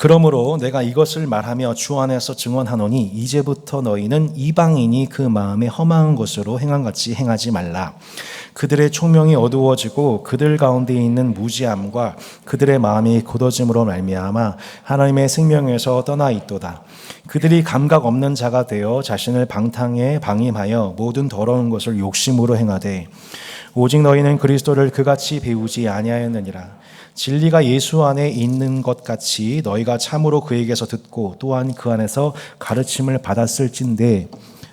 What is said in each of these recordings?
그러므로 내가 이것을 말하며 주 안에서 증언하노니 이제부터 너희는 이방인이 그 마음에 허망한 것으로 행한 같이 행하지 말라. 그들의 총명이 어두워지고 그들 가운데 있는 무지함과 그들의 마음이 굳어짐으로 말미암아 하나님의 생명에서 떠나 있도다. 그들이 감각 없는 자가 되어 자신을 방탕에 방임하여 모든 더러운 것을 욕심으로 행하되 오직 너희는 그리스도를 그같이 배우지 아니하였느니라. 진리가 예수 안에 있는 것 같이 너희가 참으로 그에게서 듣고 또한 그 안에서 가르침을 받았을진데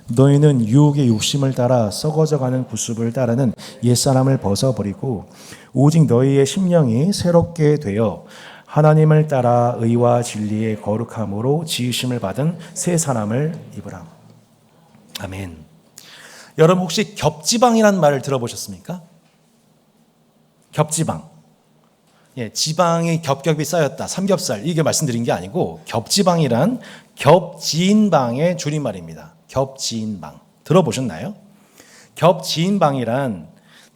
너희는 유혹의 욕심을 따라 썩어져가는 구습을 따르는 옛사람을 벗어버리고 오직 너희의 심령이 새롭게 되어 하나님을 따라 의와 진리의 거룩함으로 지으심을 받은 새 사람을 입으라. 아멘. 여러분 혹시 겹지방이라는 말을 들어보셨습니까? 겹지방. 지방이 겹겹이 쌓였다. 삼겹살 이게 말씀드린 게 아니고 겹지방이란 겹지인방의 줄임말입니다. 겹지인방 들어보셨나요? 겹지인방이란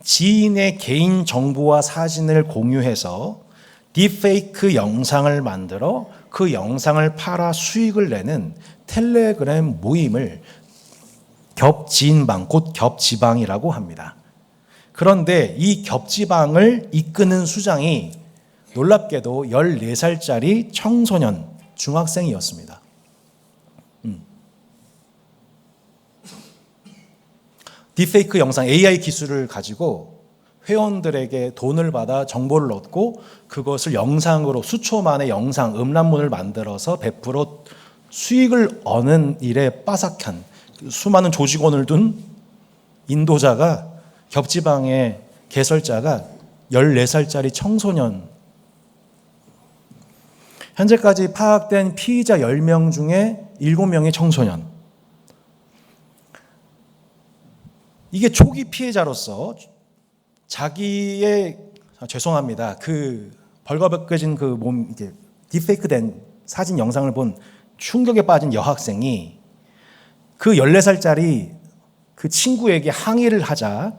지인의 개인 정보와 사진을 공유해서 딥페이크 영상을 만들어 그 영상을 팔아 수익을 내는 텔레그램 모임을 겹지인방 곧 겹지방이라고 합니다. 그런데 이 겹지방을 이끄는 수장이 놀랍게도 14살짜리 청소년, 중학생이었습니다. 딥페이크 영상, AI 기술을 가지고 회원들에게 돈을 받아 정보를 얻고 그것을 영상으로 수초 만의 영상, 음란물을 만들어서 베풀어 수익을 얻는 일에 빠삭한 수많은 조직원을 둔 인도자가 겹지방의 개설자가 14살짜리 청소년. 현재까지 파악된 피의자 10명 중에 7명이 청소년. 이게 초기 피해자로서 자기의 죄송합니다. 그 벌거벗겨진 그 몸 이게 딥페이크된 사진 영상을 본 충격에 빠진 여학생이 그 14살짜리 그 친구에게 항의를 하자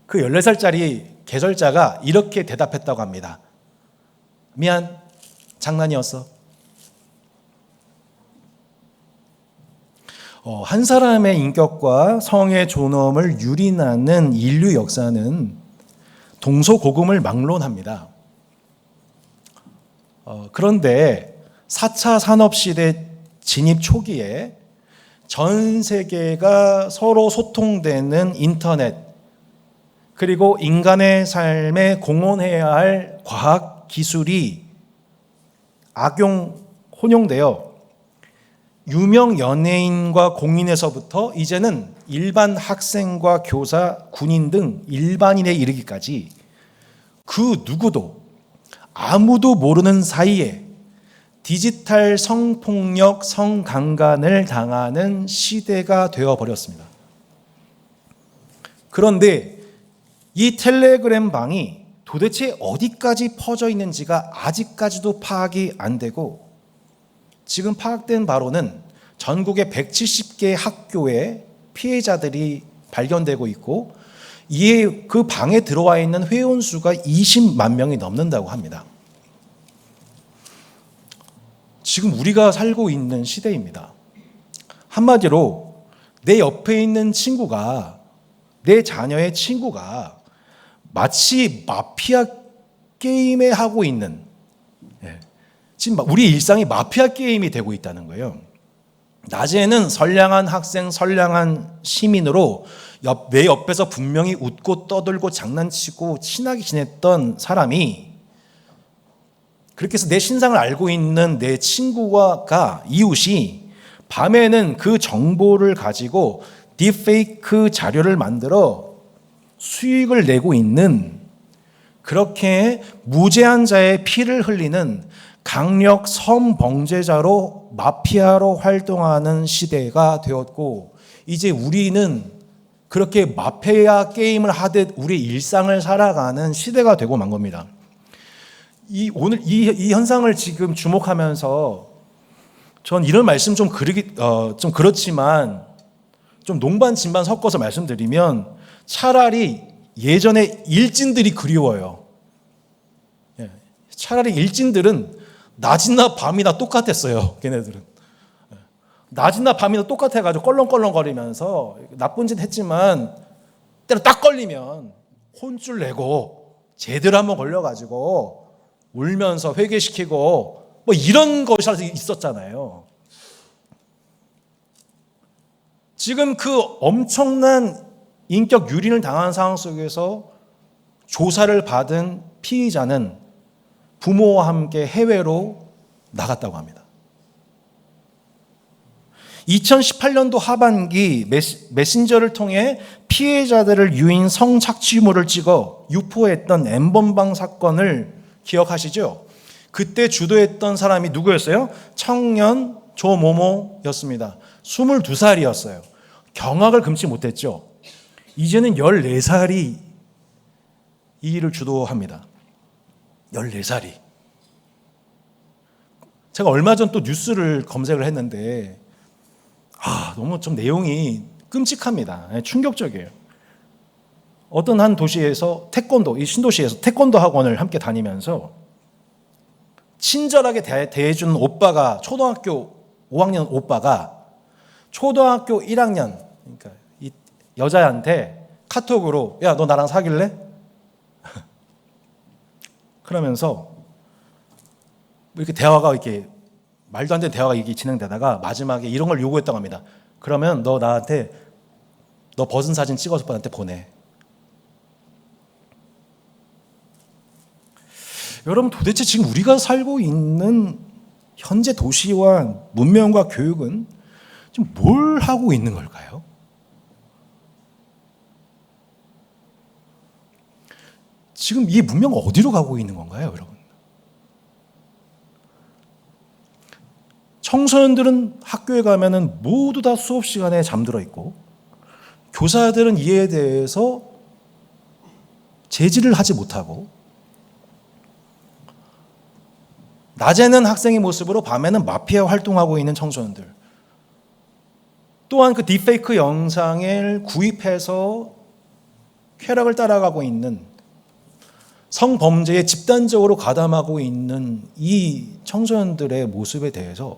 그 14살짜리 개설자가 이렇게 대답했다고 합니다. 미안, 장난이었어. 한 사람의 인격과 성의 존엄을 유린하는 인류 역사는 동서고금을 막론합니다. 그런데 4차 산업시대 진입 초기에 전 세계가 서로 소통되는 인터넷 그리고 인간의 삶에 공헌해야 할 과학 기술이 혼용되어 유명 연예인과 공인에서부터 이제는 일반 학생과 교사, 군인 등 일반인에 이르기까지 그 누구도 아무도 모르는 사이에 디지털 성폭력, 성강간을 당하는 시대가 되어버렸습니다. 그런데 이 텔레그램 방이 도대체 어디까지 퍼져 있는지가 아직까지도 파악이 안 되고 지금 파악된 바로는 전국의 170개 학교에 피해자들이 발견되고 있고 이에 그 방에 들어와 있는 회원 수가 20만 명이 넘는다고 합니다. 지금 우리가 살고 있는 시대입니다. 한마디로 내 옆에 있는 친구가 내 자녀의 친구가 마치 마피아 게임에 하고 있는 지금 우리 일상이 마피아 게임이 되고 있다는 거예요. 낮에는 선량한 학생, 선량한 시민으로 내 옆에서 분명히 웃고 떠들고 장난치고 친하게 지냈던 사람이 그렇게 해서 내 신상을 알고 있는 내 친구가 이웃이 밤에는 그 정보를 가지고 딥페이크 자료를 만들어 수익을 내고 있는 그렇게 무죄한 자의 피를 흘리는 강력 성범죄자로 마피아로 활동하는 시대가 되었고 이제 우리는 그렇게 마피아 게임을 하듯 우리 일상을 살아가는 시대가 되고 만 겁니다. 오늘 이 현상을 지금 주목하면서 전 이런 말씀 좀 그렇지만 좀 농반 진반 섞어서 말씀드리면 차라리 예전에 일진들이 그리워요. 차라리 일진들은 낮이나 밤이나 똑같았어요. 걔네들은. 낮이나 밤이나 똑같아가지고 껄렁껄렁거리면서 나쁜 짓 했지만 때로 딱 걸리면 혼쭐 내고 제대로 한번 걸려가지고 울면서 회개시키고 뭐 이런 것이 있었잖아요. 지금 그 엄청난 인격 유린을 당한 상황 속에서 조사를 받은 피의자는 부모와 함께 해외로 나갔다고 합니다. 2018년도 하반기 메신저를 통해 피해자들을 유인 성착취물을 찍어 유포했던 N번방 사건을 기억하시죠? 그때 주도했던 사람이 누구였어요? 청년 조모모였습니다. 22살이었어요. 경악을 금치 못했죠. 이제는 14살이 이 일을 주도합니다. 14살이. 제가 얼마 전 또 뉴스를 검색을 했는데 너무 좀 내용이 끔찍합니다. 충격적이에요. 어떤 한 도시에서 태권도, 이 신도시에서 태권도 학원을 함께 다니면서 친절하게 대해주는 오빠가, 초등학교 5학년 오빠가 초등학교 1학년, 그러니까 이 여자한테 카톡으로 야, 너 나랑 사귈래? 그러면서 이렇게 대화가 이렇게 말도 안 되는 대화가 이게 진행되다가 마지막에 이런 걸 요구했다고 합니다. 그러면 너 나한테 너 벗은 사진 찍어서 오빠한테 보내. 여러분 도대체 지금 우리가 살고 있는 현재 도시와 문명과 교육은 지금 뭘 하고 있는 걸까요? 지금 이 문명 어디로 가고 있는 건가요, 여러분? 청소년들은 학교에 가면은 모두 다 수업 시간에 잠들어 있고 교사들은 이에 대해서 제지를 하지 못하고 낮에는 학생의 모습으로 밤에는 마피아 활동하고 있는 청소년들, 또한 그 딥페이크 영상을 구입해서 쾌락을 따라가고 있는 성범죄에 집단적으로 가담하고 있는 이 청소년들의 모습에 대해서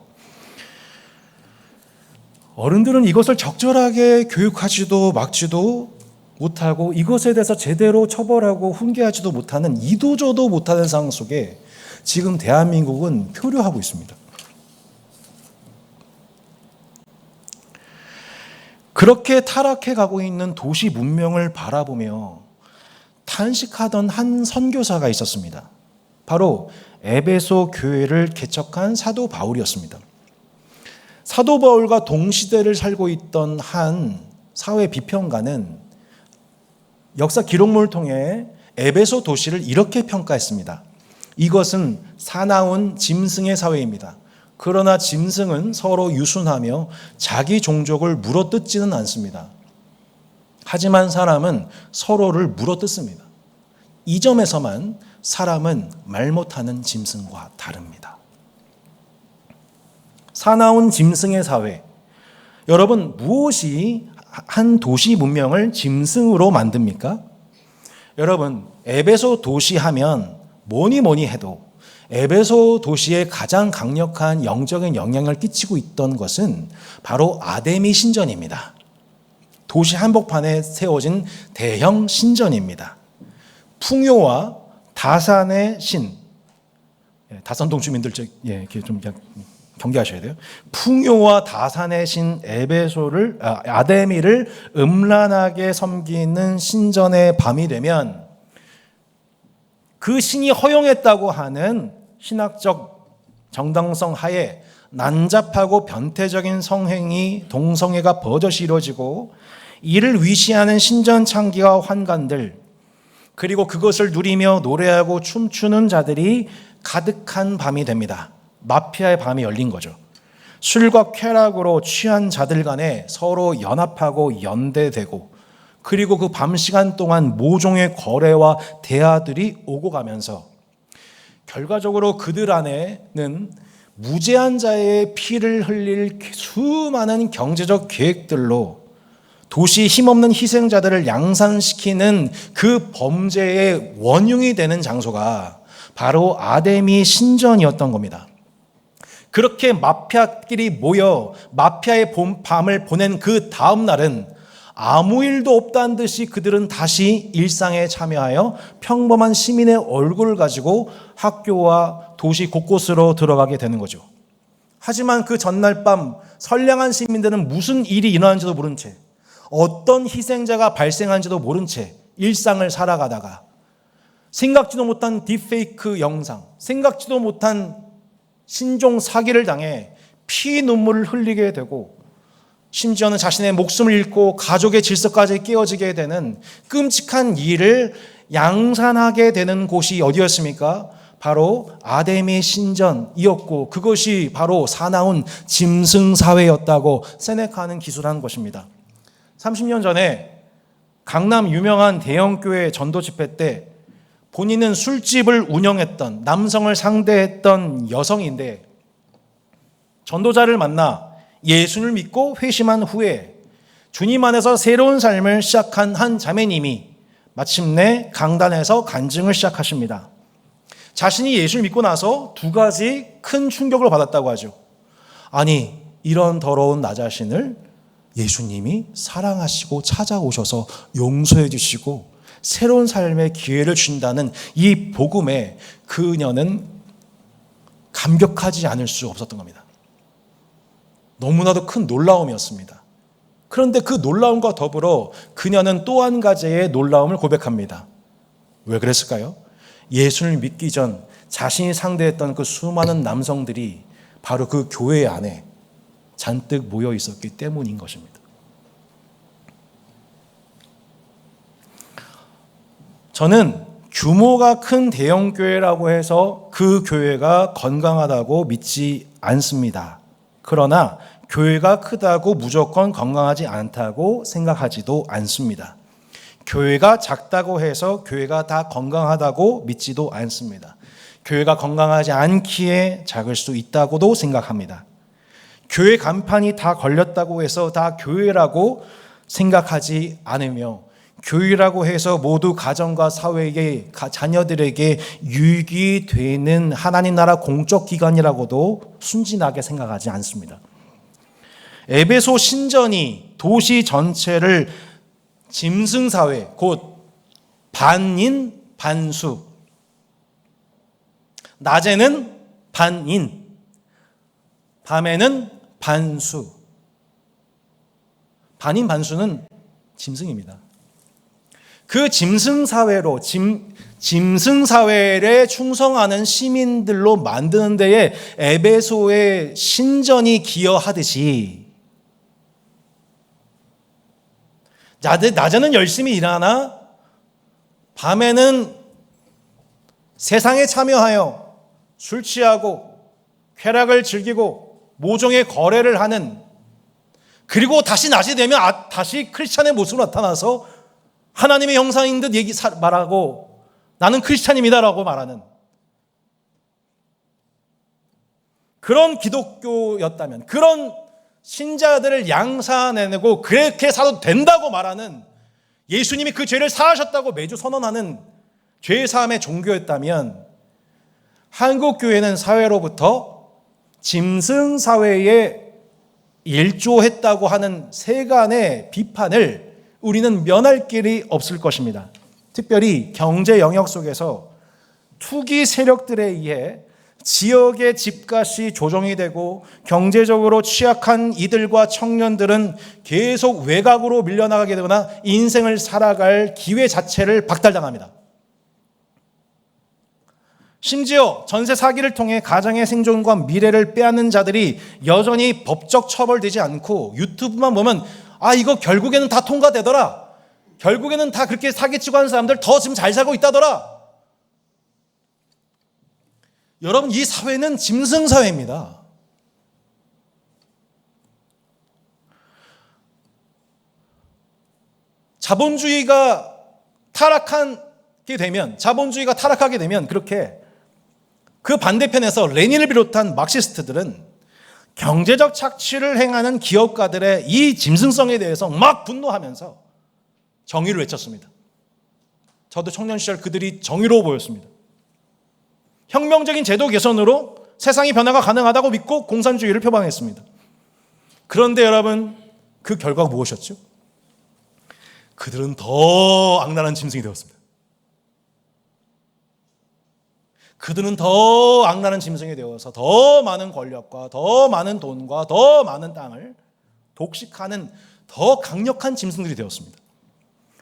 어른들은 이것을 적절하게 교육하지도 막지도 못하고 이것에 대해서 제대로 처벌하고 훈계하지도 못하는, 이도저도 못하는 상황 속에 지금 대한민국은 표류하고 있습니다. 그렇게 타락해 가고 있는 도시 문명을 바라보며 탄식하던 한 선교사가 있었습니다. 바로 에베소 교회를 개척한 사도 바울이었습니다. 사도 바울과 동시대를 살고 있던 한 사회 비평가는 역사 기록물을 통해 에베소 도시를 이렇게 평가했습니다. 이것은 사나운 짐승의 사회입니다. 그러나 짐승은 서로 유순하며 자기 종족을 물어뜯지는 않습니다. 하지만 사람은 서로를 물어뜯습니다. 이 점에서만 사람은 말 못하는 짐승과 다릅니다. 사나운 짐승의 사회. 여러분, 무엇이 한 도시 문명을 짐승으로 만듭니까? 여러분, 에베소 도시 하면 뭐니 해도 에베소 도시에 가장 강력한 영적인 영향을 끼치고 있던 것은 바로 아데미 신전입니다. 도시 한복판에 세워진 대형 신전입니다. 풍요와 다산의 신, 다산동 주민들 이렇게 좀 경계하셔야 돼요. 풍요와 다산의 신 에베소를 아데미를 음란하게 섬기는 신전의 밤이 되면 그 신이 허용했다고 하는 신학적 정당성 하에 난잡하고 변태적인 성행위, 동성애가 버젓이 이루어지고 이를 위시하는 신전 창기와 환관들, 그리고 그것을 누리며 노래하고 춤추는 자들이 가득한 밤이 됩니다. 마피아의 밤이 열린 거죠. 술과 쾌락으로 취한 자들 간에 서로 연합하고 연대되고, 그리고 그 밤 시간 동안 모종의 거래와 대화들이 오고 가면서 결과적으로 그들 안에는 무죄한 자의 피를 흘릴 수많은 경제적 계획들로 도시 힘없는 희생자들을 양산시키는 그 범죄의 원흉이 되는 장소가 바로 아데미 신전이었던 겁니다. 그렇게 마피아끼리 모여 마피아의 밤을 보낸 그 다음 날은 아무 일도 없다는 듯이 그들은 다시 일상에 참여하여 평범한 시민의 얼굴을 가지고 학교와 도시 곳곳으로 들어가게 되는 거죠. 하지만 그 전날 밤 선량한 시민들은 무슨 일이 일어난지도 모른 채, 어떤 희생자가 발생한지도 모른 채 일상을 살아가다가 생각지도 못한 딥페이크 영상, 생각지도 못한 신종 사기를 당해 피눈물을 흘리게 되고 심지어는 자신의 목숨을 잃고 가족의 질서까지 깨어지게 되는 끔찍한 일을 양산하게 되는 곳이 어디였습니까? 바로 아데미 신전이었고 그것이 바로 사나운 짐승사회였다고 세네카는 기술한 것입니다. 30년 전에 강남 유명한 대형교회 전도 집회 때 본인은 술집을 운영했던 남성을 상대했던 여성인데 전도자를 만나 예수를 믿고 회심한 후에 주님 안에서 새로운 삶을 시작한 한 자매님이 마침내 강단에서 간증을 시작하십니다. 자신이 예수를 믿고 나서 두 가지 큰 충격을 받았다고 하죠. 아니, 이런 더러운 나 자신을 예수님이 사랑하시고 찾아오셔서 용서해 주시고 새로운 삶의 기회를 준다는 이 복음에 그녀는 감격하지 않을 수 없었던 겁니다. 너무나도 큰 놀라움이었습니다. 그런데 그 놀라움과 더불어 그녀는 또 한 가지의 놀라움을 고백합니다. 왜 그랬을까요? 예수를 믿기 전 자신이 상대했던 그 수많은 남성들이 바로 그 교회 안에 잔뜩 모여 있었기 때문인 것입니다. 저는 규모가 큰 대형 교회라고 해서 그 교회가 건강하다고 믿지 않습니다. 그러나 교회가 크다고 무조건 건강하지 않다고 생각하지도 않습니다. 교회가 작다고 해서 교회가 다 건강하다고 믿지도 않습니다. 교회가 건강하지 않기에 작을 수 있다고도 생각합니다. 교회 간판이 다 걸렸다고 해서 다 교회라고 생각하지 않으며 교회라고 해서 모두 가정과 사회에 자녀들에게 유익이 되는 하나님 나라 공적 기관이라고도 순진하게 생각하지 않습니다. 에베소 신전이 도시 전체를 짐승사회, 곧 반인, 반수, 낮에는 반인, 밤에는 반수. 반인, 반수는 짐승입니다. 그 짐승사회로 짐승사회에 충성하는 시민들로 만드는 데에 에베소의 신전이 기여하듯이 낮에는 열심히 일하나 밤에는 세상에 참여하여 술 취하고 쾌락을 즐기고 모종의 거래를 하는, 그리고 다시 낮이 되면 다시 크리스찬의 모습으로 나타나서 하나님의 형상인 듯 말하고 나는 크리스찬입니다라고 말하는 그런 기독교였다면, 그런 신자들을 양산해내고 그렇게 살아도 된다고 말하는, 예수님이 그 죄를 사하셨다고 매주 선언하는 죄사함의 종교였다면, 한국교회는 사회로부터 짐승사회에 일조했다고 하는 세간의 비판을 우리는 면할 길이 없을 것입니다. 특별히 경제 영역 속에서 투기 세력들에 의해 지역의 집값이 조정이 되고 경제적으로 취약한 이들과 청년들은 계속 외곽으로 밀려나가게 되거나 인생을 살아갈 기회 자체를 박탈당합니다. 심지어 전세 사기를 통해 가정의 생존과 미래를 빼앗는 자들이 여전히 법적 처벌되지 않고 유튜브만 보면 이거 결국에는 다 통과되더라, 결국에는 다 그렇게 사기치고 하는 사람들 더 지금 잘 살고 있다더라. 여러분, 이 사회는 짐승사회입니다. 자본주의가 타락하게 되면 그렇게 그 반대편에서 레닌을 비롯한 막시스트들은 경제적 착취를 행하는 기업가들의 이 짐승성에 대해서 막 분노하면서 정의를 외쳤습니다. 저도 청년 시절 그들이 정의로워 보였습니다. 혁명적인 제도 개선으로 세상이 변화가 가능하다고 믿고 공산주의를 표방했습니다. 그런데 여러분, 그 결과가 무엇이었죠? 그들은 더 악랄한 짐승이 되었습니다. 그들은 더 악랄한 짐승이 되어서 더 많은 권력과 더 많은 돈과 더 많은 땅을 독식하는 더 강력한 짐승들이 되었습니다.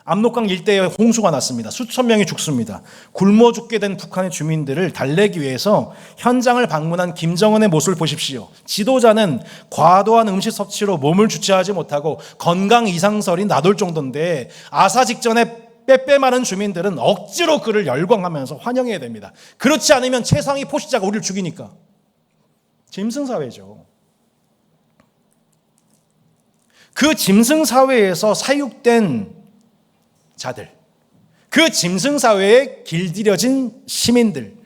압록강 일대에 홍수가 났습니다. 수천 명이 죽습니다. 굶어 죽게 된 북한의 주민들을 달래기 위해서 현장을 방문한 김정은의 모습을 보십시오. 지도자는 과도한 음식 섭취로 몸을 주체하지 못하고 건강 이상설이 나돌 정도인데 아사 직전에 빼빼 마른 주민들은 억지로 그를 열광하면서 환영해야 됩니다. 그렇지 않으면 최상위 포식자가 우리를 죽이니까. 짐승 사회죠. 그 짐승 사회에서 사육된 자들, 그 짐승 사회에 길들여진 시민들,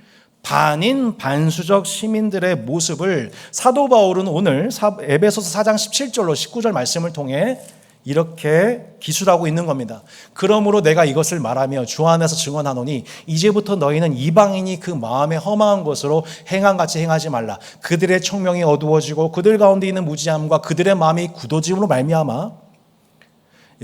반인 반수적 시민들의 모습을 사도 바울은 오늘 에베소서 4장 17절로 19절 말씀을 통해 이렇게 기술하고 있는 겁니다. 그러므로 내가 이것을 말하며 주 안에서 증언하노니 이제부터 너희는 이방인이 그 마음에 허망한 것으로 행함같이 행하지 말라. 그들의 총명이 어두워지고 그들 가운데 있는 무지함과 그들의 마음이 굳어짐으로 말미암아.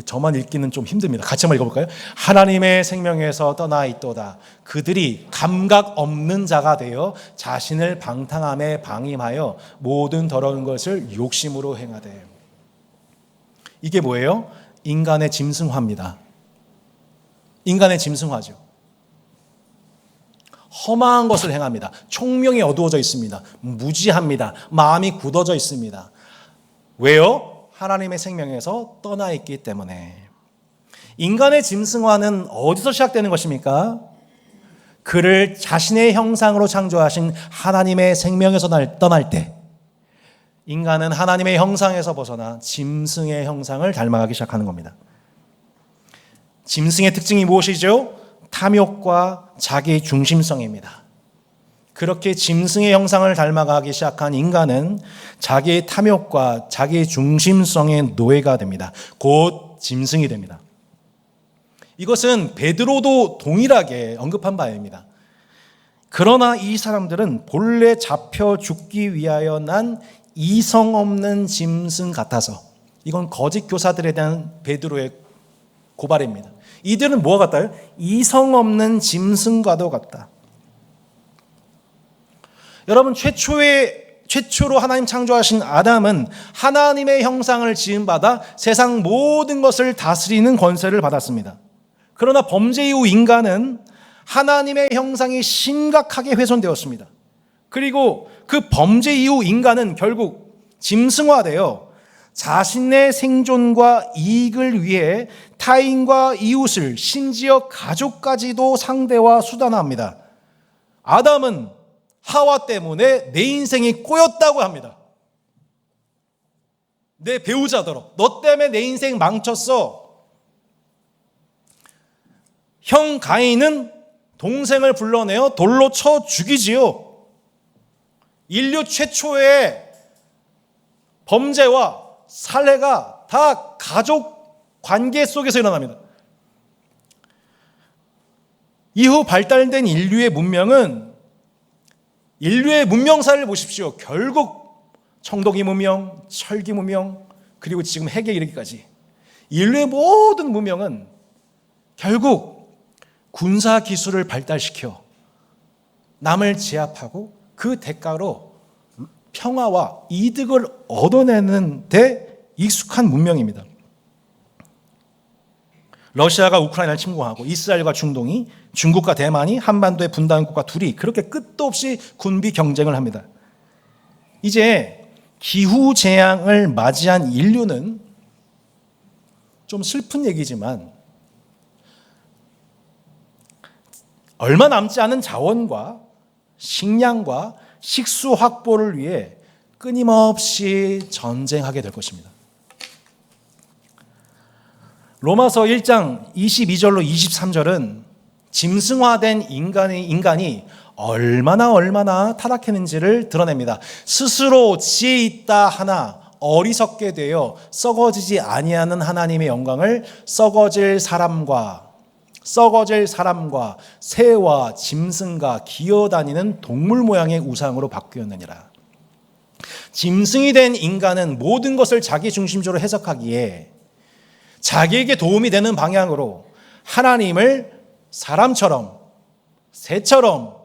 저만 읽기는 좀 힘듭니다. 같이 한번 읽어볼까요? 하나님의 생명에서 떠나 있도다. 그들이 감각 없는 자가 되어 자신을 방탕함에 방임하여 모든 더러운 것을 욕심으로 행하되. 이게 뭐예요? 인간의 짐승화입니다. 인간의 짐승화죠. 험한 것을 행합니다. 총명이 어두워져 있습니다. 무지합니다. 마음이 굳어져 있습니다. 왜요? 하나님의 생명에서 떠나 있기 때문에. 인간의 짐승화는 어디서 시작되는 것입니까? 그를 자신의 형상으로 창조하신 하나님의 생명에서 떠날 때 인간은 하나님의 형상에서 벗어나 짐승의 형상을 닮아가기 시작하는 겁니다. 짐승의 특징이 무엇이죠? 탐욕과 자기 중심성입니다. 그렇게 짐승의 형상을 닮아가기 시작한 인간은 자기의 탐욕과 자기 중심성의 노예가 됩니다. 곧 짐승이 됩니다. 이것은 베드로도 동일하게 언급한 바입니다. 그러나 이 사람들은 본래 잡혀 죽기 위하여 난 이성 없는 짐승 같아서, 이건 거짓 교사들에 대한 베드로의 고발입니다. 이들은 뭐와 같아요? 이성 없는 짐승과도 같다. 여러분, 최초로 하나님 창조하신 아담은 하나님의 형상을 지음받아 세상 모든 것을 다스리는 권세를 받았습니다. 그러나 범죄 이후 인간은 하나님의 형상이 심각하게 훼손되었습니다. 그리고 그 범죄 이후 인간은 결국 짐승화되어 자신의 생존과 이익을 위해 타인과 이웃을, 심지어 가족까지도 상대와 수단화합니다. 아담은 하와 때문에 내 인생이 꼬였다고 합니다. 내 배우자더러 너 때문에 내 인생 망쳤어. 형 가인은 동생을 불러내어 돌로 쳐 죽이지요. 인류 최초의 범죄와 살해가 다 가족 관계 속에서 일어납니다. 이후 발달된 인류의 문명사를 보십시오. 결국 청동기 문명, 철기 문명, 그리고 지금 핵에 이르기까지 인류의 모든 문명은 결국 군사 기술을 발달시켜 남을 제압하고 그 대가로 평화와 이득을 얻어내는 데 익숙한 문명입니다. 러시아가 우크라이나를 침공하고 이스라엘과 중동이, 중국과 대만이 한반도의 분단국가 둘이 그렇게 끝도 없이 군비 경쟁을 합니다. 이제 기후재앙을 맞이한 인류는 좀 슬픈 얘기지만 얼마 남지 않은 자원과 식량과 식수 확보를 위해 끊임없이 전쟁하게 될 것입니다. 로마서 1장 22절로 23절은 짐승화된 인간이 얼마나 타락했는지를 드러냅니다. 스스로 지혜 있다 하나 어리석게 되어 썩어지지 아니하는 하나님의 영광을 썩어질 사람과 썩어질 사람과 새와 짐승과 기어다니는 동물 모양의 우상으로 바뀌었느니라. 짐승이 된 인간은 모든 것을 자기 중심적으로 해석하기에 자기에게 도움이 되는 방향으로 하나님을 사람처럼, 새처럼,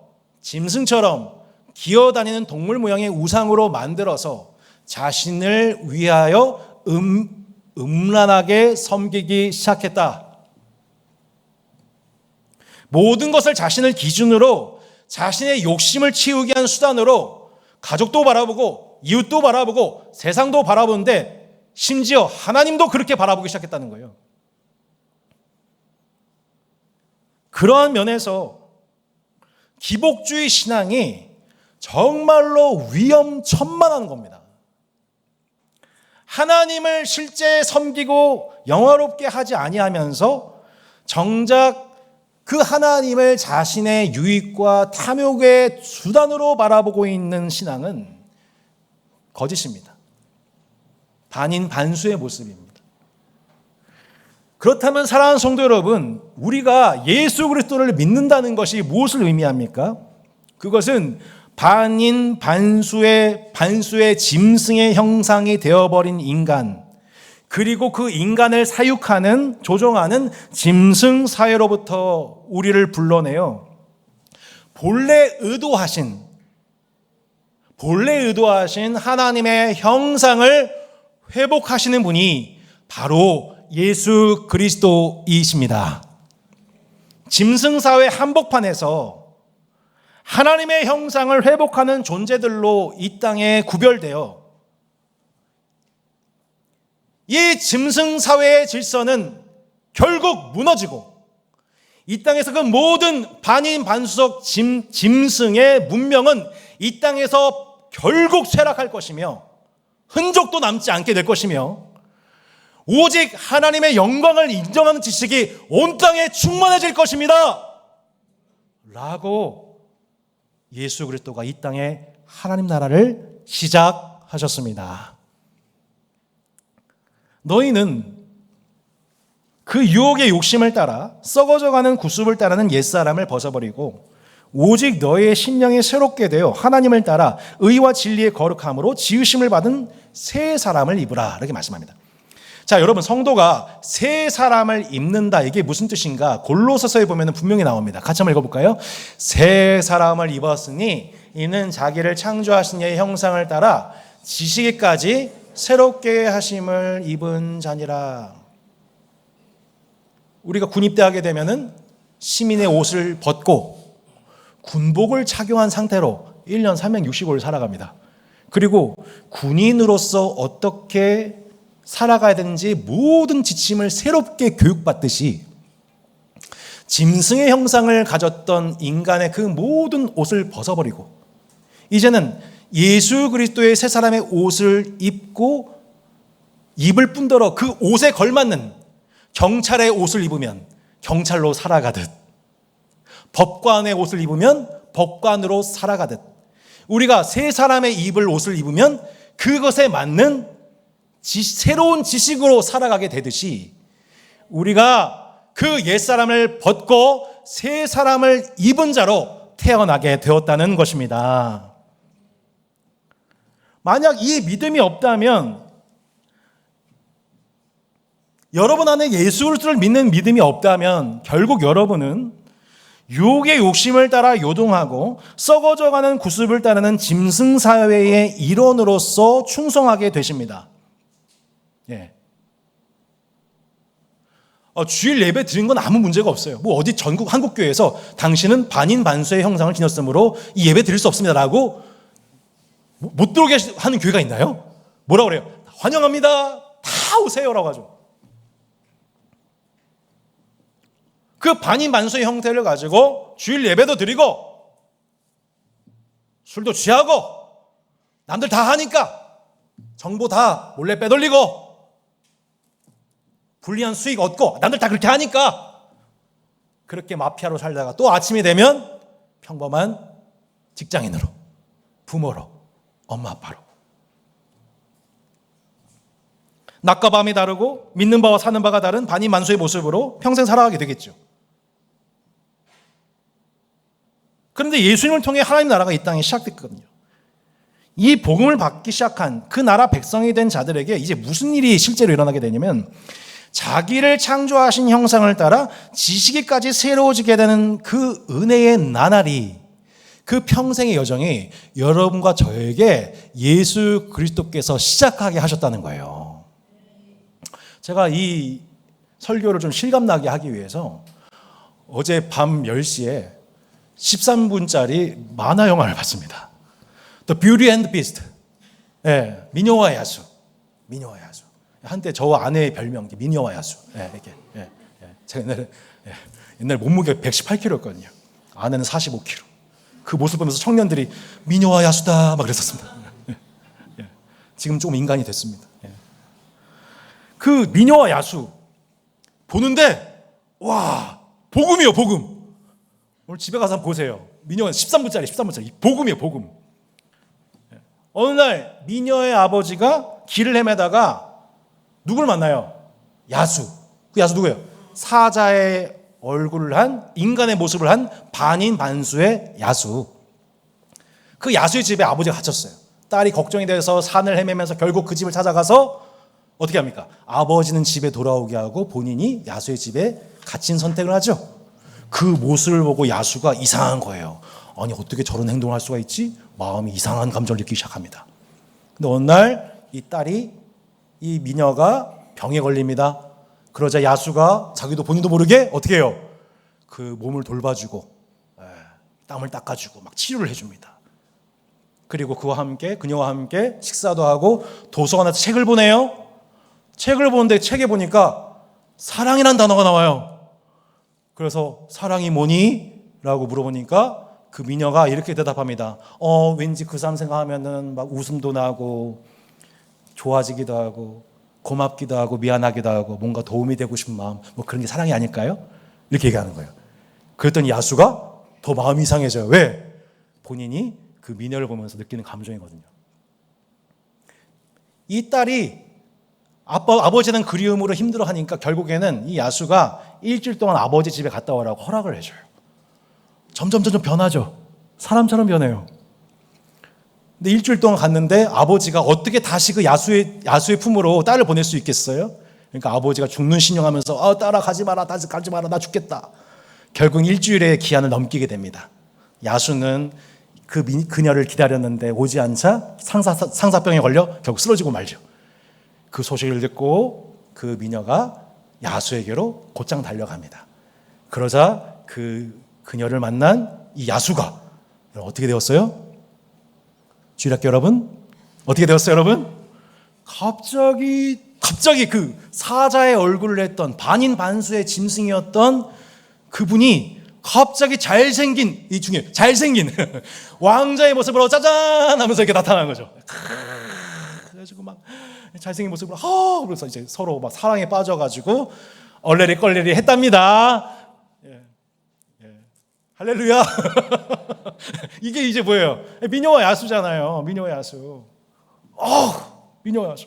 짐승처럼 기어다니는 동물 모양의 우상으로 만들어서 자신을 위하여 음란하게 섬기기 시작했다. 모든 것을 자신을 기준으로 자신의 욕심을 치우게 한 수단으로 가족도 바라보고 이웃도 바라보고 세상도 바라보는데 심지어 하나님도 그렇게 바라보기 시작했다는 거예요. 그러한 면에서 기복주의 신앙이 정말로 위험천만한 겁니다. 하나님을 실제 섬기고 영화롭게 하지 아니하면서 정작 그 하나님을 자신의 유익과 탐욕의 수단으로 바라보고 있는 신앙은 거짓입니다. 반인반수의 모습입니다. 그렇다면 사랑하는 성도 여러분, 우리가 예수 그리스도를 믿는다는 것이 무엇을 의미합니까? 그것은 반수의 짐승의 형상이 되어버린 인간, 그리고 그 인간을 사육하는, 조종하는 짐승 사회로부터 우리를 불러내요. 본래 의도하신 하나님의 형상을 회복하시는 분이 바로 예수 그리스도이십니다. 짐승 사회 한복판에서 하나님의 형상을 회복하는 존재들로 이 땅에 구별되어 이 짐승 사회의 질서는 결국 무너지고 이 땅에서 그 모든 반인 반수적 짐승의 문명은 이 땅에서 결국 쇠락할 것이며 흔적도 남지 않게 될 것이며 오직 하나님의 영광을 인정하는 지식이 온 땅에 충만해질 것입니다 라고 예수 그리스도가 이 땅에 하나님 나라를 시작하셨습니다. 너희는 그 유혹의 욕심을 따라 썩어져가는 구습을 따르는 옛사람을 벗어버리고 오직 너희의 심령이 새롭게 되어 하나님을 따라 의와 진리의 거룩함으로 지으심을 받은 새 사람을 입으라 이렇게 말씀합니다. 자, 여러분, 성도가 새 사람을 입는다, 이게 무슨 뜻인가? 골로새서에 보면 분명히 나옵니다. 같이 한번 읽어볼까요? 새 사람을 입었으니 이는 자기를 창조하신 이의 형상을 따라 지시기까지 새롭게 하심을 입은 자니라. 우리가 군입대하게 되면은 시민의 옷을 벗고 군복을 착용한 상태로 1년 365일 살아갑니다. 그리고 군인으로서 어떻게 살아가야 되는지 모든 지침을 새롭게 교육받듯이 짐승의 형상을 가졌던 인간의 그 모든 옷을 벗어버리고 이제는 예수 그리스도의 새 사람의 옷을 입고 입을 뿐더러 그 옷에 걸맞는 경찰의 옷을 입으면 경찰로 살아가듯 법관의 옷을 입으면 법관으로 살아가듯 우리가 새 사람의 입을 옷을 입으면 그것에 맞는 새로운 지식으로 살아가게 되듯이 우리가 그 옛사람을 벗고 새 사람을 입은 자로 태어나게 되었다는 것입니다. 만약 이 믿음이 없다면 여러분 안에 예수 그리스도를 믿는 믿음이 없다면 결국 여러분은 유혹의 욕심을 따라 요동하고 썩어져가는 구습을 따르는 짐승 사회의 일원으로서 충성하게 되십니다. 예. 주일 예배 드린 건 아무 문제가 없어요. 뭐 어디 전국 한국교회에서 당신은 반인 반수의 형상을 지녔으므로 이 예배 드릴 수 없습니다라고 못 들어오게 하는 교회가 있나요? 뭐라고 그래요? 환영합니다. 다 오세요라고 하죠. 그 반인 반수의 형태를 가지고 주일 예배도 드리고 술도 취하고 남들 다 하니까 정보 다 몰래 빼돌리고 불리한 수익 얻고 남들 다 그렇게 하니까 그렇게 마피아로 살다가 또 아침이 되면 평범한 직장인으로, 부모로, 엄마 아빠로 낮과 밤이 다르고 믿는 바와 사는 바가 다른 반인 반수의 모습으로 평생 살아가게 되겠죠. 그런데 예수님을 통해 하나님 나라가 이 땅에 시작됐거든요. 이 복음을 받기 시작한 그 나라 백성이 된 자들에게 이제 무슨 일이 실제로 일어나게 되냐면, 자기를 창조하신 형상을 따라 지식이까지 새로워지게 되는 그 은혜의 나날이, 그 평생의 여정이 여러분과 저에게 예수 그리스도께서 시작하게 하셨다는 거예요. 제가 이 설교를 좀 실감나게 하기 위해서 어제 밤 10시에 13분짜리 만화 영화를 봤습니다. The Beauty and the Beast. 네, 미녀와 야수. 미녀와 야수. 한때 저 아내의 별명 미녀와 야수. 네, 이렇게. 네, 네. 제가 옛날에 몸무게 118kg였거든요. 아내는 45kg. 그 모습 보면서 청년들이 미녀와 야수다 막 그랬었습니다. 네, 네. 지금 조금 인간이 됐습니다. 네. 그 미녀와 야수 보는데 와, 복음이요, 복음. 오늘 집에 가서 한번 보세요. 미녀는 13분짜리 복음이에요, 복음. 어느 날 미녀의 아버지가 길을 헤매다가 누굴 만나요? 야수. 그 야수 누구예요? 사자의 얼굴을 한, 인간의 모습을 한 반인반수의 야수. 그 야수의 집에 아버지가 갇혔어요. 딸이 걱정이 돼서 산을 헤매면서 결국 그 집을 찾아가서 어떻게 합니까? 아버지는 집에 돌아오게 하고 본인이 야수의 집에 갇힌 선택을 하죠. 그 모습을 보고 야수가 이상한 거예요. 아니, 어떻게 저런 행동을 할 수가 있지? 마음이 이상한 감정을 느끼기 시작합니다. 근데 어느 날 이 딸이, 이 미녀가 병에 걸립니다. 그러자 야수가 자기도 본인도 모르게 어떻게 해요? 그 몸을 돌봐주고 땀을 닦아주고 막 치료를 해줍니다. 그리고 그와 함께, 그녀와 함께 식사도 하고 도서관에서 책을 보내요. 책을 보는데 책에 보니까 사랑이란 단어가 나와요. 그래서 사랑이 뭐니? 라고 물어보니까 그 미녀가 이렇게 대답합니다. 왠지 그 사람 생각하면은 막 웃음도 나고 좋아지기도 하고 고맙기도 하고 미안하기도 하고 뭔가 도움이 되고 싶은 마음, 뭐 그런 게 사랑이 아닐까요? 이렇게 얘기하는 거예요. 그랬더니 야수가 더 마음이 이상해져요. 왜? 본인이 그 미녀를 보면서 느끼는 감정이거든요. 이 딸이 아버지는 그리움으로 힘들어하니까 결국에는 이 야수가 일주일 동안 아버지 집에 갔다 오라고 허락을 해줘요. 점점 변하죠. 사람처럼 변해요. 근데 일주일 동안 갔는데 아버지가 어떻게 다시 그 야수의 품으로 딸을 보낼 수 있겠어요? 그러니까 아버지가 죽는 신용하면서 딸아 가지 마라, 다시 가지 마라, 나 죽겠다. 결국 일주일의 기한을 넘기게 됩니다. 야수는 그녀를 기다렸는데 오지 않자 상사병에 걸려 결국 쓰러지고 말죠. 그 소식을 듣고 그 미녀가 야수에게로 곧장 달려갑니다. 그러자 그녀를 만난 이 야수가 어떻게 되었어요? 주일학교 여러분, 어떻게 되었어요, 여러분? 갑자기 그 사자의 얼굴을 했던 반인반수의 짐승이었던 그분이 갑자기 잘생긴 왕자의 모습으로 짜잔 하면서 이렇게 나타나는 거죠. 그래가지고 막 잘생긴 모습으로 그래서 이제 서로 막 사랑에 빠져가지고 얼레리 껄레리 했답니다. 할렐루야. 이게 이제 뭐예요? 미녀와 야수잖아요. 미녀와 야수. 미녀와 야수.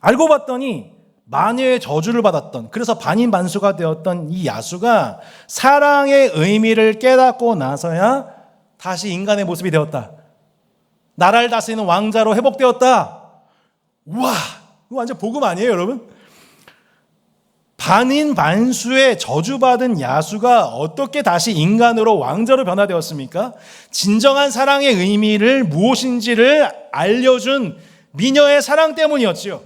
알고 봤더니 마녀의 저주를 받았던, 그래서 반인반수가 되었던 이 야수가 사랑의 의미를 깨닫고 나서야 다시 인간의 모습이 되었다. 나라를 다스리는 왕자로 회복되었다. 우와, 이거 완전 복음 아니에요, 여러분? 반인반수의 저주받은 야수가 어떻게 다시 인간으로 왕자로 변화되었습니까? 진정한 사랑의 의미를 무엇인지를 알려준 미녀의 사랑 때문이었지요.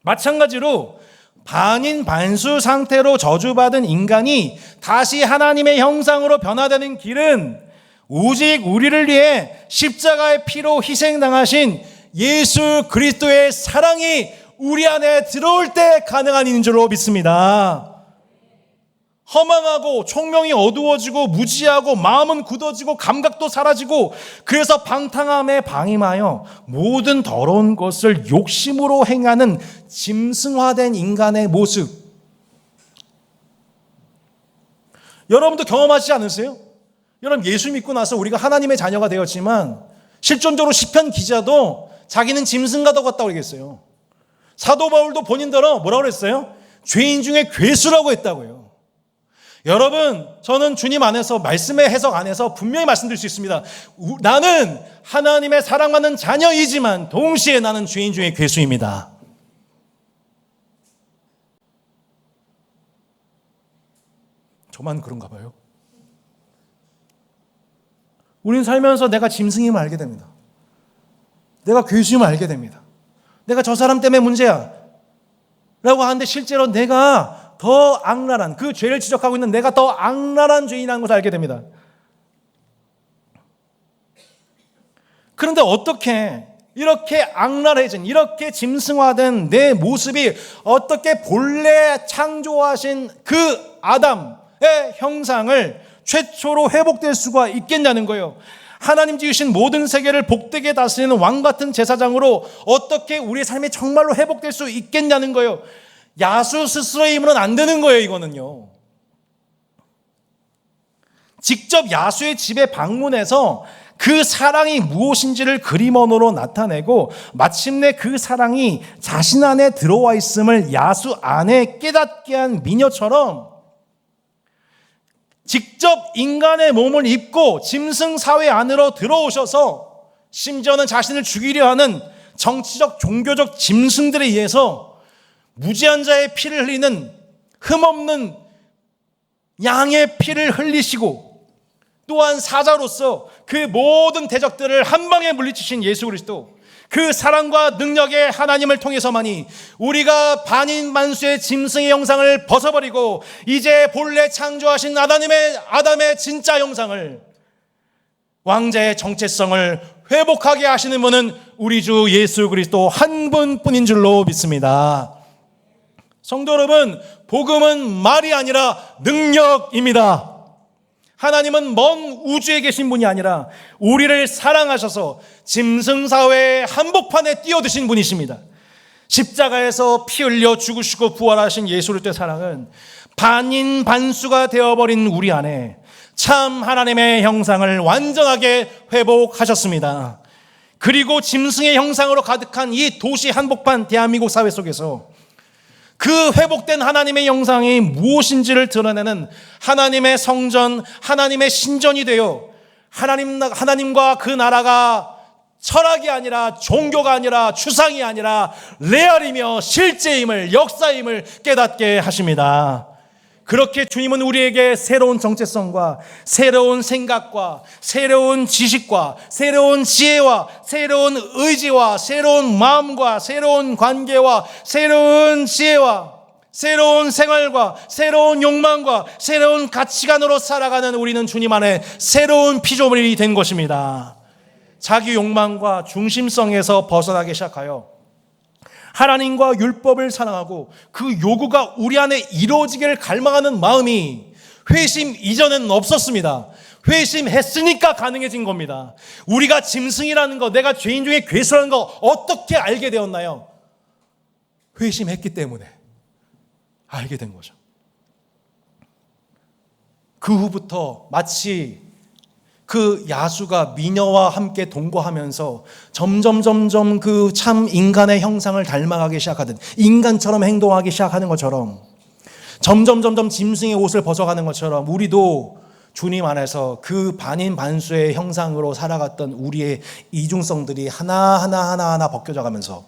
마찬가지로 반인반수 상태로 저주받은 인간이 다시 하나님의 형상으로 변화되는 길은 오직 우리를 위해 십자가의 피로 희생당하신 예수 그리스도의 사랑이 우리 안에 들어올 때 가능한 일인 줄로 믿습니다. 허망하고 총명이 어두워지고 무지하고 마음은 굳어지고 감각도 사라지고 그래서 방탕함에 방임하여 모든 더러운 것을 욕심으로 행하는 짐승화된 인간의 모습, 여러분도 경험하시지 않으세요? 여러분, 예수 믿고 나서 우리가 하나님의 자녀가 되었지만 실존적으로 시편 기자도 자기는 짐승과 같다고 얘기했어요. 사도 바울도 본인들은 뭐라고 그랬어요? 죄인 중에 괴수라고 했다고요. 여러분, 저는 주님 안에서 말씀의 해석 안에서 분명히 말씀드릴 수 있습니다. 나는 하나님의 사랑받는 자녀이지만 동시에 나는 죄인 중에 괴수입니다. 저만 그런가 봐요. 우리는 살면서 내가 짐승임을 알게 됩니다. 내가 괴수임을 알게 됩니다. 내가 저 사람 때문에 문제야 라고 하는데 실제로 내가 더 악랄한, 그 죄를 지적하고 있는 내가 더 악랄한 죄인이라는 것을 알게 됩니다. 그런데 어떻게 이렇게 악랄해진, 이렇게 짐승화된 내 모습이 어떻게 본래 창조하신 그 아담의 형상을 최초로 회복될 수가 있겠냐는 거예요. 하나님 지으신 모든 세계를 복되게 다스리는 왕같은 제사장으로 어떻게 우리의 삶이 정말로 회복될 수 있겠냐는 거예요. 야수 스스로의 힘으로는 안 되는 거예요, 이거는요. 직접 야수의 집에 방문해서 그 사랑이 무엇인지를 그림 언어로 나타내고 마침내 그 사랑이 자신 안에 들어와 있음을 야수 안에 깨닫게 한 미녀처럼 직접 인간의 몸을 입고 짐승 사회 안으로 들어오셔서 심지어는 자신을 죽이려 하는 정치적 종교적 짐승들에 의해서 무지한 자의 피를 흘리는 흠없는 양의 피를 흘리시고 또한 사자로서 그 모든 대적들을 한 방에 물리치신 예수 그리스도, 그 사랑과 능력의 하나님을 통해서만이 우리가 반인반수의 짐승의 형상을 벗어버리고 이제 본래 창조하신 아담의 진짜 형상을, 왕자의 정체성을 회복하게 하시는 분은 우리 주 예수 그리스도 한 분뿐인 줄로 믿습니다. 성도 여러분, 복음은 말이 아니라 능력입니다. 하나님은 먼 우주에 계신 분이 아니라 우리를 사랑하셔서 짐승사회의 한복판에 뛰어드신 분이십니다. 십자가에서 피 흘려 죽으시고 부활하신 예수 그리스도의 사랑은 반인 반수가 되어버린 우리 안에 참 하나님의 형상을 완전하게 회복하셨습니다. 그리고 짐승의 형상으로 가득한 이 도시 한복판 대한민국 사회 속에서 그 회복된 하나님의 형상이 무엇인지를 드러내는 하나님의 성전, 하나님의 신전이 되어 하나님과 그 나라가 철학이 아니라 종교가 아니라 추상이 아니라 레알이며 실제임을, 역사임을 깨닫게 하십니다. 그렇게 주님은 우리에게 새로운 정체성과 새로운 생각과 새로운 지식과 새로운 지혜와 새로운 의지와 새로운 마음과 새로운 관계와 새로운 지혜와 새로운 생활과 새로운 욕망과 새로운 가치관으로 살아가는 우리는 주님 안에 새로운 피조물이 된 것입니다. 자기 욕망과 중심성에서 벗어나기 시작하여 하나님과 율법을 사랑하고 그 요구가 우리 안에 이루어지기를 갈망하는 마음이 회심 이전에는 없었습니다. 회심했으니까 가능해진 겁니다. 우리가 짐승이라는 거, 내가 죄인 중에 괴수라는 거 어떻게 알게 되었나요? 회심했기 때문에 알게 된 거죠. 그 후부터 마치 그 야수가 미녀와 함께 동거하면서 점점 그 참 인간의 형상을 닮아가기 시작하듯 인간처럼 행동하기 시작하는 것처럼 점점 짐승의 옷을 벗어가는 것처럼 우리도 주님 안에서 그 반인 반수의 형상으로 살아갔던 우리의 이중성들이 하나 벗겨져 가면서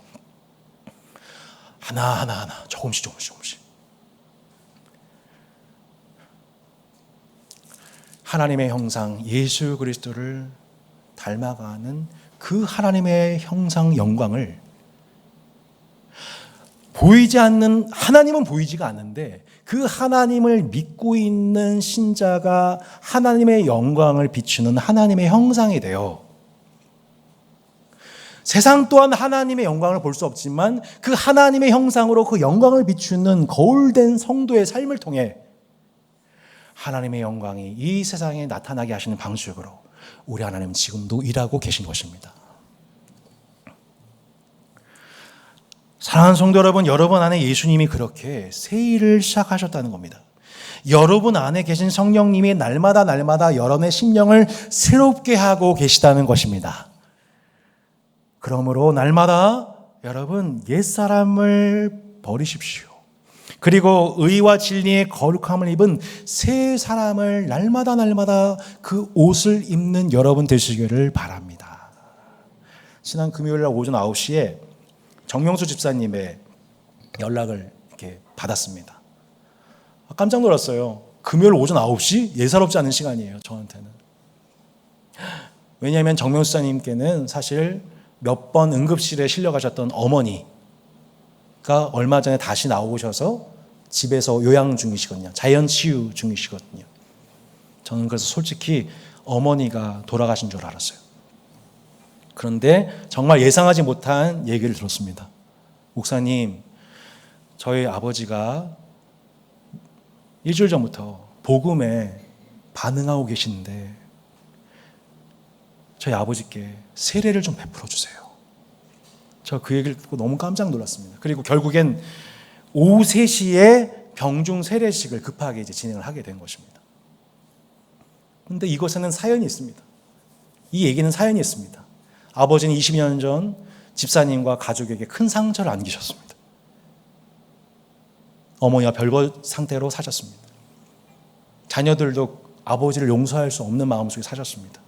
하나 조금씩 하나님의 형상 예수 그리스도를 닮아가는 그 하나님의 형상 영광을 보이지 않는, 하나님은 보이지가 않는데 그 하나님을 믿고 있는 신자가 하나님의 영광을 비추는 하나님의 형상이 되어 세상 또한 하나님의 영광을 볼 수 없지만 그 하나님의 형상으로 그 영광을 비추는 거울된 성도의 삶을 통해 하나님의 영광이 이 세상에 나타나게 하시는 방식으로 우리 하나님은 지금도 일하고 계신 것입니다. 사랑하는 성도 여러분, 여러분 안에 예수님이 그렇게 새 일을 시작하셨다는 겁니다. 여러분 안에 계신 성령님이 날마다 여러분의 심령을 새롭게 하고 계시다는 것입니다. 그러므로 날마다 여러분 옛사람을 버리십시오. 그리고 의와 진리의 거룩함을 입은 새 사람을 날마다 그 옷을 입는 여러분 되시기를 바랍니다. 지난 금요일날 오전 9시에 정명수 집사님의 연락을 이렇게 받았습니다. 깜짝 놀랐어요. 금요일 오전 9시? 예사롭지 않은 시간이에요, 저한테는. 왜냐하면 정명수 집사님께는 사실 몇 번 응급실에 실려가셨던 어머니가 얼마 전에 다시 나오셔서 집에서 요양 중이시거든요. 자연 치유 중이시거든요. 저는 그래서 솔직히 어머니가 돌아가신 줄 알았어요. 그런데 정말 예상하지 못한 얘기를 들었습니다. 목사님, 저희 아버지가 일주일 전부터 복음에 반응하고 계시는데 저희 아버지께 세례를 좀 베풀어 주세요. 저 그 얘기를 듣고 너무 깜짝 놀랐습니다. 그리고 결국엔 오후 3시에 병중 세례식을 급하게 이제 진행을 하게 된 것입니다. 그런데 이것에는 사연이 있습니다. 이 얘기는 사연이 있습니다. 아버지는 20년 전 집사님과 가족에게 큰 상처를 안기셨습니다. 어머니와 별거 상태로 사셨습니다. 자녀들도 아버지를 용서할 수 없는 마음속에 사셨습니다.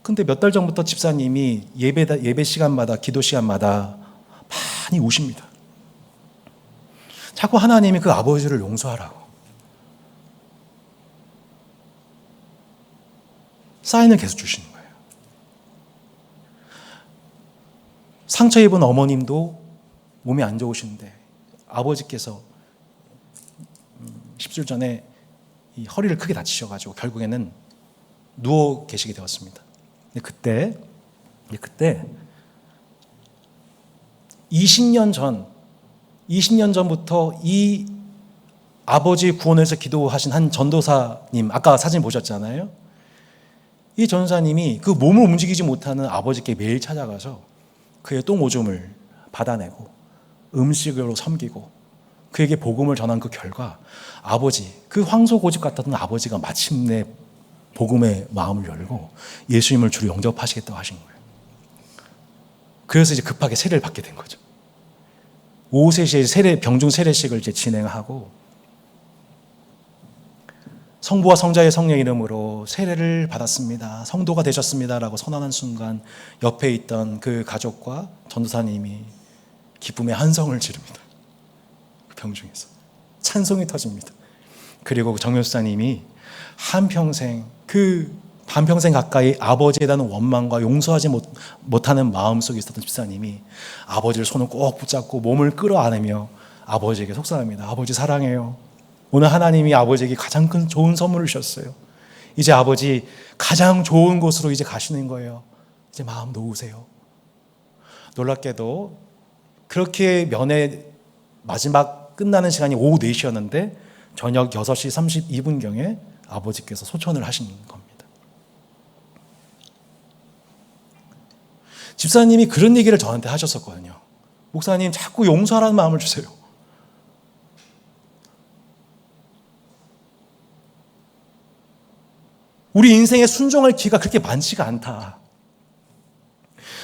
근데 몇 달 전부터 집사님이 예배 시간마다, 기도 시간마다 많이 우십니다. 자꾸 하나님이 그 아버지를 용서하라고 사인을 계속 주시는 거예요. 상처 입은 어머님도 몸이 안 좋으신데 아버지께서 10주 전에 이 허리를 크게 다치셔가지고 결국에는 누워 계시게 되었습니다. 근데 그때 20년 전부터 이 아버지 구원을 위해서 기도하신 한 전도사님, 아까 사진 보셨잖아요. 이 전도사님이 그 몸을 움직이지 못하는 아버지께 매일 찾아가서 그의 똥오줌을 받아내고 음식으로 섬기고 그에게 복음을 전한 그 결과 아버지, 그 황소고집 같았던 아버지가 마침내 복음의 마음을 열고 예수님을 주로 영접하시겠다고 하신 거예요. 그래서 이제 급하게 세례를 받게 된 거죠. 오후 3시에 병중 세례식을 이제 진행하고 성부와 성자의 성령 이름으로 세례를 받았습니다. 성도가 되셨습니다라고 선언한 순간 옆에 있던 그 가족과 전도사님이 기쁨의 한성을 지릅니다. 그 병중에서 찬송이 터집니다. 그리고 정묘사님이 한평생 반평생 가까이 아버지에 대한 원망과 용서하지 못하는 마음속에 있었던 집사님이 아버지를 손을 꼭 붙잡고 몸을 끌어안으며 아버지에게 속삭입니다. 아버지 사랑해요. 오늘 하나님이 아버지에게 가장 큰 좋은 선물을 주셨어요. 이제 아버지 가장 좋은 곳으로 이제 가시는 거예요. 이제 마음 놓으세요. 놀랍게도 그렇게 면회 마지막 끝나는 시간이 오후 4시였는데 저녁 6시 32분경에 아버지께서 소천을 하신 겁니다. 집사님이 그런 얘기를 저한테 하셨었거든요. 목사님, 자꾸 용서하라는 마음을 주세요. 우리 인생에 순종할 기회가 그렇게 많지가 않다.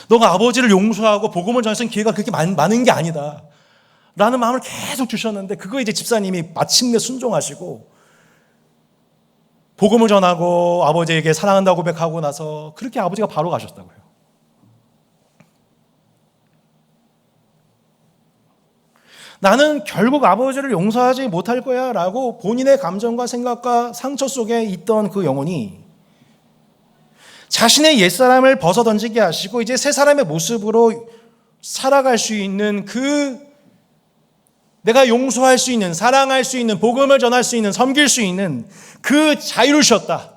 너가 아버지를 용서하고 복음을 전할 수 있는 기회가 그렇게 많은 게 아니다. 라는 마음을 계속 주셨는데 그거 이제 집사님이 마침내 순종하시고 복음을 전하고 아버지에게 사랑한다고 고백하고 나서 그렇게 아버지가 바로 가셨다고요. 나는 결국 아버지를 용서하지 못할 거야 라고 본인의 감정과 생각과 상처 속에 있던 그 영혼이 자신의 옛사람을 벗어던지게 하시고 이제 새 사람의 모습으로 살아갈 수 있는 그 내가 용서할 수 있는, 사랑할 수 있는, 복음을 전할 수 있는, 섬길 수 있는 그 자유를 주셨다.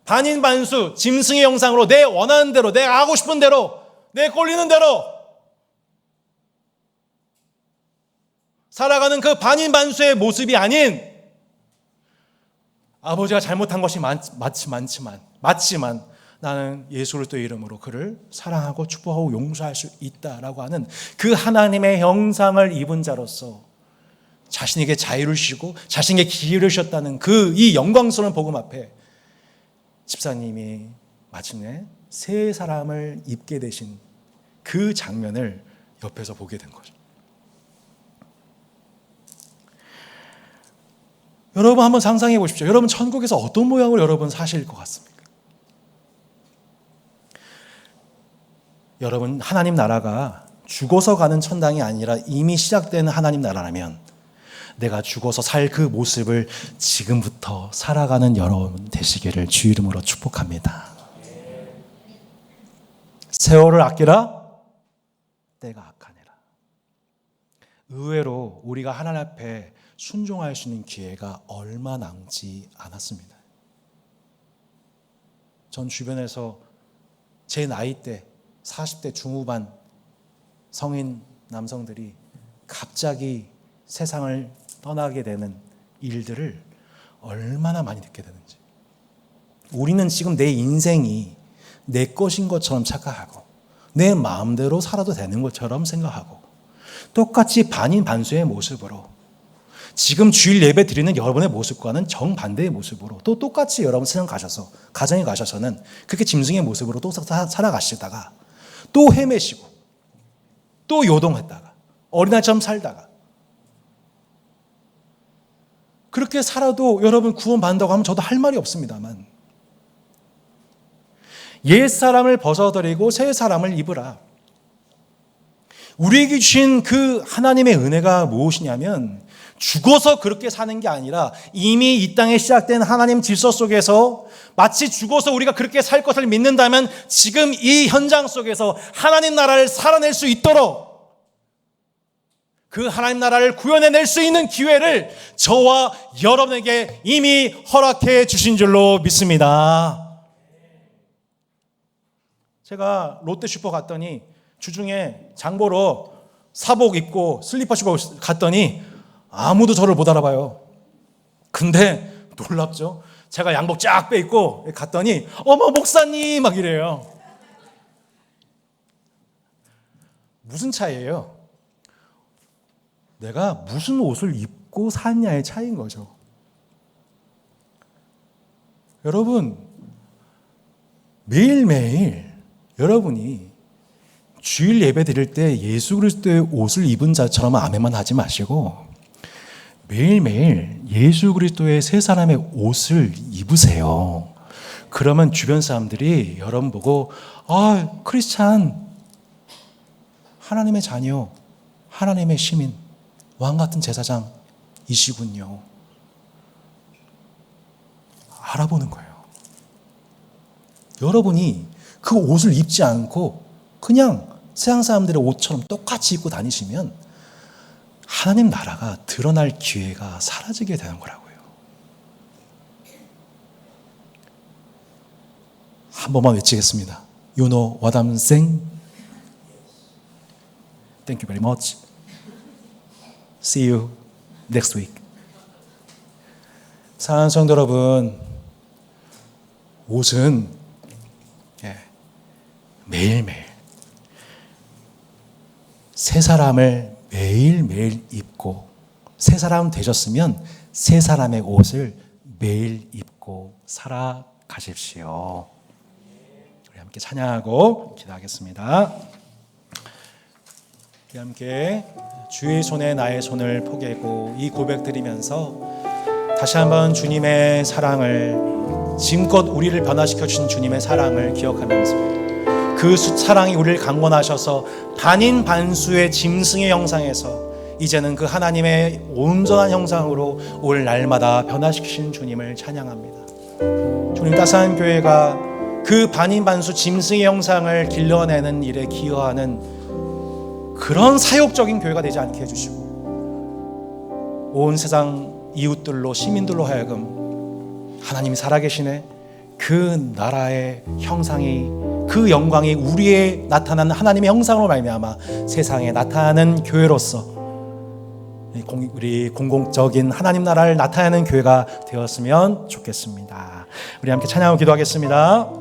반인반수, 짐승의 형상으로 내 원하는 대로, 내가 하고 싶은 대로, 내 꼴리는 대로 살아가는 그 반인반수의 모습이 아닌 아버지가 잘못한 것이 맞지만 나는 예수 그리스도의 이름으로 그를 사랑하고 축복하고 용서할 수 있다라고 하는 그 하나님의 형상을 입은 자로서 자신에게 자유를 주시고 자신에게 기회를 주셨다는 그 이 영광스러운 복음 앞에 집사님이 마침내 새 사람을 입게 되신 그 장면을 옆에서 보게 된 거죠. 여러분 한번 상상해 보십시오. 여러분 천국에서 어떤 모양으로 여러분 사실 것 같습니까? 여러분 하나님 나라가 죽어서 가는 천당이 아니라 이미 시작된 하나님 나라라면 내가 죽어서 살 그 모습을 지금부터 살아가는 여러분 되시기를 주 이름으로 축복합니다. 세월을 아끼라 때가 악하니라. 의외로 우리가 하나님 앞에 순종할 수 있는 기회가 얼마 남지 않았습니다. 전 주변에서 제 나이대 40대 중후반 성인 남성들이 갑자기 세상을 떠나게 되는 일들을 얼마나 많이 듣게 되는지. 우리는 지금 내 인생이 내 것인 것처럼 착각하고 내 마음대로 살아도 되는 것처럼 생각하고 똑같이 반인반수의 모습으로 지금 주일 예배 드리는 여러분의 모습과는 정반대의 모습으로 또 똑같이 여러분 세상 가셔서 가정에 가셔서는 그렇게 짐승의 모습으로 또 살아가시다가 또 헤매시고 또 요동했다가 어린아이처럼 살다가 그렇게 살아도 여러분 구원받는다고 하면 저도 할 말이 없습니다만 옛사람을 벗어버리고 새사람을 입으라. 우리에게 주신 그 하나님의 은혜가 무엇이냐면 죽어서 그렇게 사는 게 아니라 이미 이 땅에 시작된 하나님 질서 속에서 마치 죽어서 우리가 그렇게 살 것을 믿는다면 지금 이 현장 속에서 하나님 나라를 살아낼 수 있도록 그 하나님 나라를 구현해낼 수 있는 기회를 저와 여러분에게 이미 허락해 주신 줄로 믿습니다. 제가 롯데슈퍼 갔더니 주중에 장보러 사복 입고 슬리퍼 신고 갔더니 아무도 저를 못 알아봐요. 근데 놀랍죠? 제가 양복 쫙 빼입고 갔더니 어머 목사님 막 이래요. 무슨 차이예요? 내가 무슨 옷을 입고 사냐의 차이인 거죠. 여러분 매일매일 여러분이 주일 예배 드릴 때 예수 그리스도의 옷을 입은 자처럼 아멘만 하지 마시고 매일매일 예수 그리스도의 세 사람의 옷을 입으세요. 그러면 주변 사람들이 여러분 보고 크리스찬, 하나님의 자녀, 하나님의 시민, 왕 같은 제사장이시군요. 알아보는 거예요. 여러분이 그 옷을 입지 않고 그냥 세상 사람들의 옷처럼 똑같이 입고 다니시면 하나님 나라가 드러날 기회가 사라지게 되는 거라고요. 한 번만 외치겠습니다. You know what I'm saying? Thank you very much. See you next week. 사랑하는 성도 여러분, 옷은 매일매일 새 사람을 매일매일 입고 새 사람 되셨으면 새 사람의 옷을 매일 입고 살아가십시오. 우리 함께 찬양하고 기도하겠습니다. 우리 함께 주의 손에 나의 손을 포개고 이 고백 드리면서 다시 한번 주님의 사랑을 지금껏 우리를 변화시켜 주신 주님의 사랑을 기억하면서 그 사랑이 우리를 강권하셔서 반인반수의 짐승의 형상에서 이제는 그 하나님의 온전한 형상으로 올 날마다 변화시키신 주님을 찬양합니다. 주님 따스한 교회가 그 반인반수 짐승의 형상을 길러내는 일에 기여하는 그런 사역적인 교회가 되지 않게 해주시고 온 세상 이웃들로 시민들로 하여금 하나님이 살아계시네 그 나라의 형상이 그 영광이 우리의 나타나는 하나님의 형상으로 말미암아 세상에 나타나는 교회로서 우리 공공적인 하나님 나라를 나타내는 교회가 되었으면 좋겠습니다. 우리 함께 찬양하고 기도하겠습니다.